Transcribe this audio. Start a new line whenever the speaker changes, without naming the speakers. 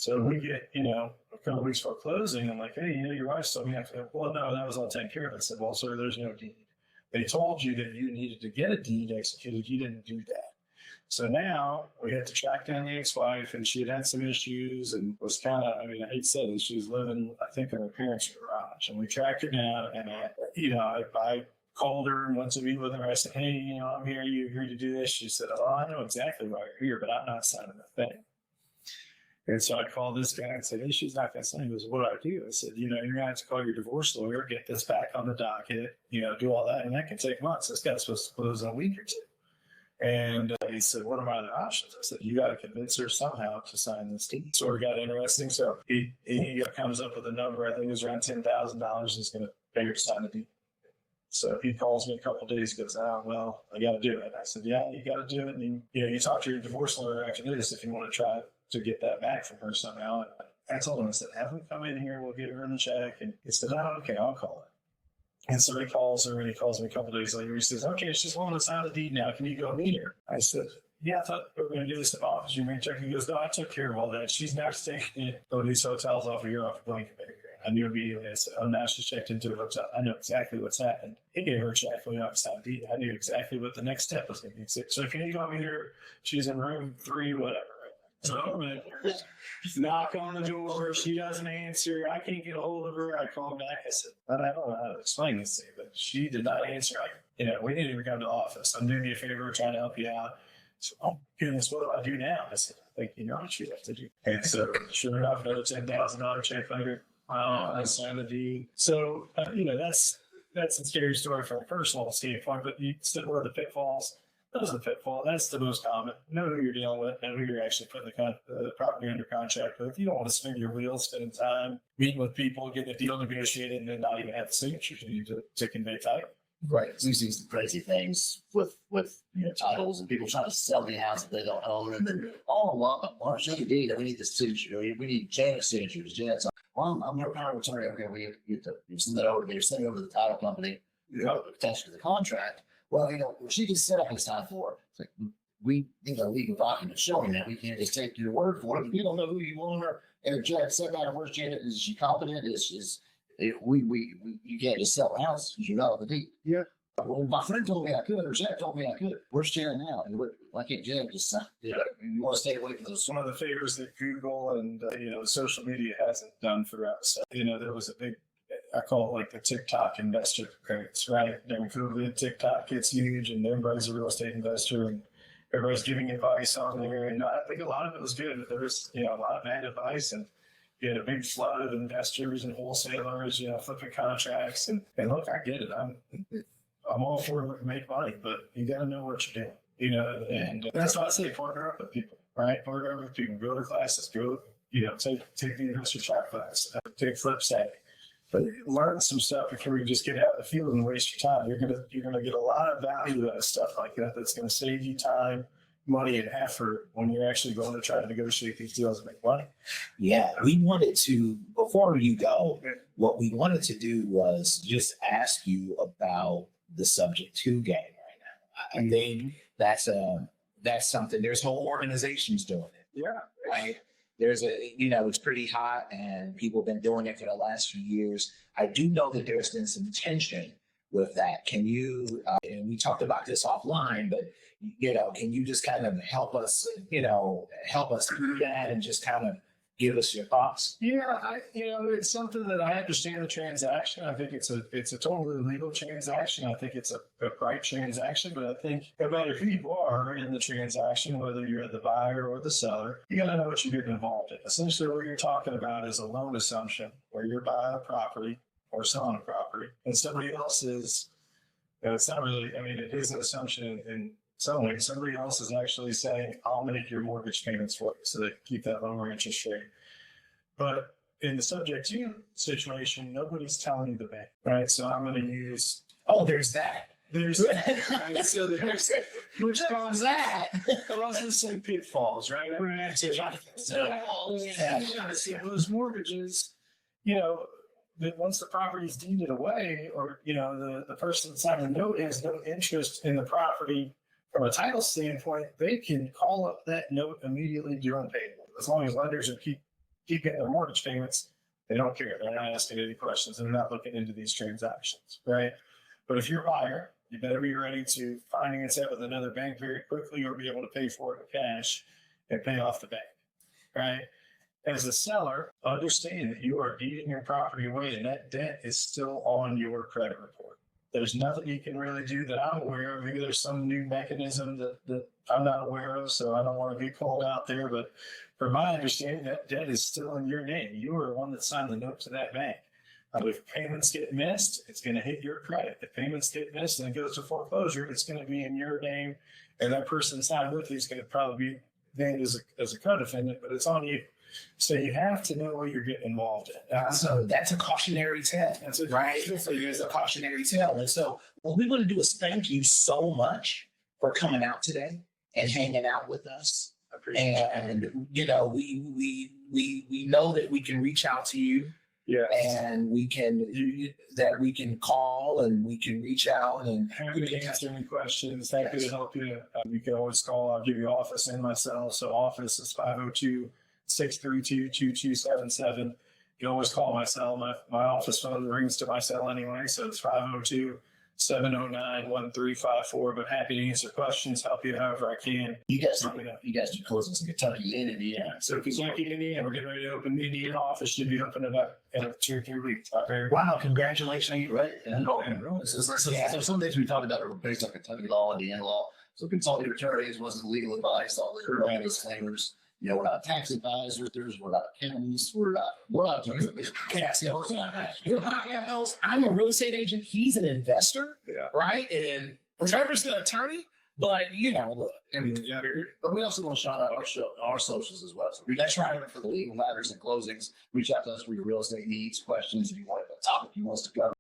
So we get, a couple of weeks before closing, I'm like, hey, your wife's told me after. Well, no, that was all taken care of. I said, well, sir, there's no deed. They told you that you needed to get a deed executed. You didn't do that. So now we had to track down the ex-wife, and she had some issues and was kind of, I hate to say this, she was living, I think, in her parents' garage. And we tracked her down, and I called her and went to meet with her. I said, hey, I'm here. You agreed to do this? She said, oh, I know exactly why you're here, but I'm not signing the thing. And so I called this guy and said, hey, she's not going to sign. He goes, what do I do? I said, you're going to have to call your divorce lawyer, get this back on the docket, do all that. And that can take months. This guy's supposed to close in a week or two. And he said, what are my other options? I said, you got to convince her somehow to sign this deed. So it got interesting. So he comes up with a number, I think it was around $10,000. He's going to pay her to sign the deed. So he calls me a couple of days, he goes, oh, well, I got to do it. I said, yeah, you got to do it. And you talk to your divorce lawyer after this if you want to try to get that back from her somehow. And I told him, I said, have him come in here, we'll get her in the check. And he said, oh, okay, I'll call it. And so he calls her, and he calls me a couple of days later. He says, okay, she's willing to sign the deed now. Can you go meet her? I said, yeah, I thought we were going to do this in the office. You may check. He goes, no, I took care of all that. She's now taking these hotels off of your off blanket baby. I knew immediately. I said, oh, now she's checked into a hotel. I know exactly what's happened. He gave her a check for the signed deed. I knew exactly what the next step was going to be. So can you go meet her? She's in room 3, whatever. So knock on the door. She doesn't answer. I can't get a hold of her. I call back. I said, I don't know how to explain this to you, but she did not answer. We didn't even come to the office. I'm doing you a favor, trying to help you out. So, oh, goodness, what do I do now? I said, I think you know what you have to do. And so, sure enough, another $10,000 check later. I signed the deed. So, that's a scary story from a personal standpoint, but you said what are the pitfalls? Those are the pitfalls. That's the most common. Know who you're dealing with, know who you're actually putting the property under contract with. You don't want to spin your wheels, spending time meeting with people, getting a deal negotiated, and then not even have the signatures you need to convey title.
Right. We see some crazy things with titles and people trying to sell the house that they don't own. And then, well, show you deed. We need the signature. We need Janet's signatures. Janet's. Well, I'm your power of attorney. Okay, you send that over to me. You send it over to the title company. Attached to the contract. Well, she can set up this time for it. It's like, we need a legal document showing that. We can't just take your word for it. If you don't know who you are, and Janet said that, where's Janet? Is she competent? You can't just sell the house because you know the deed.
Yeah.
Well, my friend told me I could, or Janet told me I could. Where's Janet now? And why can't Janet just sign? You want to stay away from those.
One of the favors that Google and social media hasn't done for us. There was a big, I call it like the TikTok investor craze, right? During COVID, TikTok gets huge, and everybody's a real estate investor, and everybody's giving advice on there. And I think a lot of it was good, but there was a lot of bad advice, and you had a big flood of investors and wholesalers, flipping contracts. And look, I get it. I'm all for it to make money, but you got to know what you're doing, And that's why I say partner up with people, right? Partner up with people. Go to classes. Go, take the investor track class. Take flip savvy. But learn some stuff before you just get out of the field and waste your time. You're gonna get a lot of value out of stuff like that. That's gonna save you time, money, and effort when you're actually going to try to negotiate these deals and make money.
Yeah, we wanted to, before you go, what we wanted to do was just ask you about the Subject to game right now. I think that's something. There's whole organizations doing it.
Yeah.
Right. There's it's pretty hot, and people have been doing it for the last few years. I do know that there's been some tension with that. Can you, and we talked about this offline, but, can you just kind of help us through that and just kind of give us your thoughts?
Yeah, it's something that I understand the transaction. I think it's a totally legal transaction. I think it's a right transaction, but I think no matter who you are in the transaction, whether you're the buyer or the seller, you got to know what you're getting involved in. Essentially, what you're talking about is a loan assumption where you're buying a property or selling a property, and somebody else is, it's not really, it is an assumption in some way. Somebody else is actually saying, I'll make your mortgage payments for you, so they keep that lower interest rate. But in the Subject to situation, nobody's telling you the bank, right? So I'm going to use,
there's that.
There's which cause that? But also the same pitfalls, right? Those mortgages, that once the property is deeded away, or the person signing the note has no interest in the property from a title standpoint, they can call up that note immediately, do unpaid, as long as lenders are keep keep getting their mortgage payments, they don't care. They're not asking any questions. They're not looking into these transactions, right? But if you're a buyer, you better be ready to finance it with another bank very quickly or be able to pay for it in cash and pay off the bank, right? As a seller, understand that you are deeding your property away and that debt is still on your credit report. There's nothing you can really do that I'm aware of. Maybe there's some new mechanism that I'm not aware of, so I don't want to be called out there. But from my understanding, that debt is still in your name. You are the one that signed the note to that bank. If payments get missed, it's going to hit your credit. If payments get missed and it goes to foreclosure, it's going to be in your name. And that person signed with you is going to probably be named as a co-defendant, but it's on you. So you have to know what you're getting involved in.
So that's a cautionary tale, right? So there's a cautionary tale. And so what we want to do is thank you so much for coming out today and hanging out with us. And, you know, we know that we can reach out to you.
Yeah.
And we can call and we can reach out and
Happy to answer any questions. Happy to help you. You can always call. I'll give you office and my cell. So office is 502-632-2277. You can always call my cell. My office phone rings to my cell anyway. So it's 502-709-1354. But happy to answer questions, help you however I can.
You guys do closings in Kentucky and Indiana.
So Kentucky, Indiana, we're getting ready to open the Indiana office. Should be opening up in 2 or 3 weeks.
wow, congratulations.
Right? So some things we talked about are based on Kentucky law, Indiana law. So consulting attorneys wasn't legal advice, all the criminal disclaimers. You know, we're not tax advisors, we're not accountants, we're not
Yes, I'm a real estate agent. He's an investor,
Yeah.
right? And Trevor's an attorney, but you know, look,
But we also want to shout out our socials as well. So we got trying for the legal matters and closings. Reach out to us for your real estate needs, questions, if you want a topic you want us to cover.